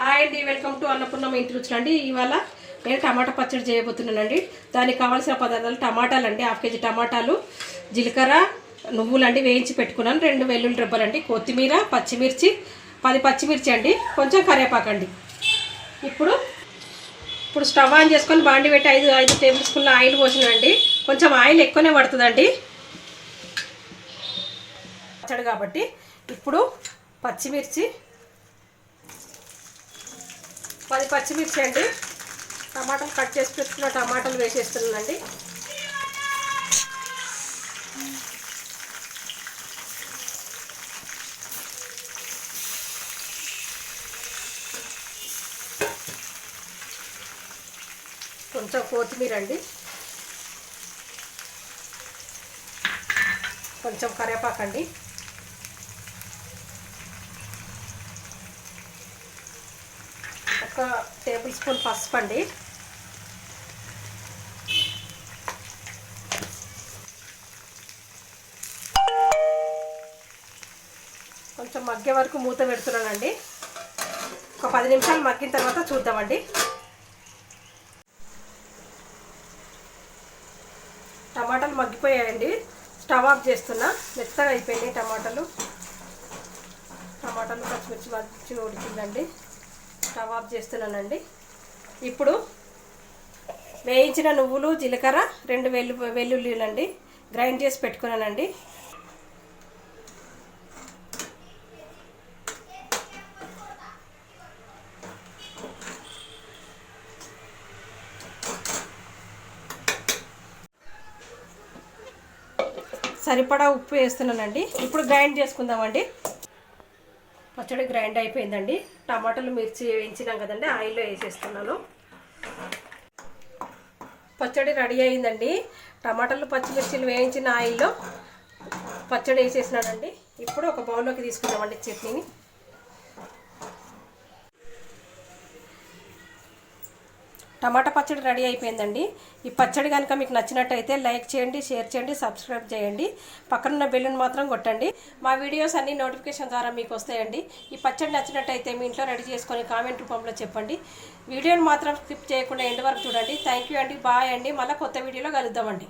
Hi అండి, welcome to అన్నపూర్ణమ్మ ఇంటి రుచులు అండి. ఇవాళ నేను టమాటా పచ్చడి చేయబోతున్నానండి. దానికి కావాల్సిన పదార్థాలు టమాటాలు అండి, 1/2 కేజీ టమాటాలు, జీలకర్ర, నువ్వులు అండి వేయించి పెట్టుకున్నాను, 2 వెల్లుల్లి రెబ్బలు అండి, కొత్తిమీర, పచ్చిమిర్చి, 10 పచ్చిమిర్చి అండి, కొంచెం కరివేపాకు అండి. ఇప్పుడు స్టవ్ ఆన్ చేసుకొని బాండి పెట్టి 5 టేబుల్ స్పూన్ల ఆయిల్ పోసినండి. కొంచెం ఆయిల్ ఎక్కువనే పడుతుందండి పచ్చడి కాబట్టి. ఇప్పుడు పచ్చిమిర్చి 10 పచ్చిమిర్చి అండి, టమాటాలు కట్ చేసి పెట్టుకున్న టమాటాలు వేసేస్తున్నానండి. కొంచెం కొత్తిమీర అండి, కొంచెం కరివేపాకు అండి, ఒక టేబుల్ స్పూన్ పసుపు అండి, కొంచెం మగ్గే వరకు మూత పెడుతున్నానండి. ఒక 10 నిమిషాలు మగ్గిన తర్వాత చూద్దామండి. టమాటాలు మగ్గిపోయాయండి, స్టవ్ ఆఫ్ చేస్తున్నా. మెత్తగా అయిపోయినాయి టమాటాలు పచ్చిమిర్చి మంచిగా ఉడికిందండి. స్టవ్ ఆఫ్ చేస్తున్నానండి. ఇప్పుడు వేయించిన నువ్వులు, జీలకర్ర, 2 వెల్లుల్లిలు అండి గ్రైండ్ చేసి పెట్టుకున్నానండి. సరిపడా ఉప్పు వేస్తున్నానండి. ఇప్పుడు గ్రైండ్ చేసుకుందామండి. పచ్చడి గ్రైండ్ అయిపోయిందండి. టమాటాలు, మిర్చి వేయించినాం కదండి, ఆయిల్లో వేసేస్తున్నాను. పచ్చడి రెడీ అయిందండి. టమాటాలు, పచ్చిమిర్చిలు వేయించిన ఆయిల్లో పచ్చడి వేసేసినానండి. ఇప్పుడు ఒక బౌల్లోకి తీసుకుందామండి చట్నీని. టమాటా పచ్చడి రెడీ అయిపోయిందండి. ఈ పచ్చడి కనుక మీకు నచ్చినట్టయితే లైక్ చేయండి, షేర్ చేయండి, సబ్స్క్రైబ్ చేయండి. పక్కనున్న బెల్లును మాత్రం కొట్టండి. మా వీడియోస్ అన్ని నోటిఫికేషన్ ద్వారా మీకు వస్తాయండి. ఈ పచ్చడి నచ్చినట్టయితే మీ ఇంట్లో రెడీ చేసుకొని కామెంట్ రూపంలో చెప్పండి. వీడియోని మాత్రం స్కిప్ చేయకుండా ఎండ్ వరకు చూడండి. థ్యాంక్ యూ అండి, బాయ్ అండి. మళ్ళీ కొత్త వీడియోలో కలుద్దామండి.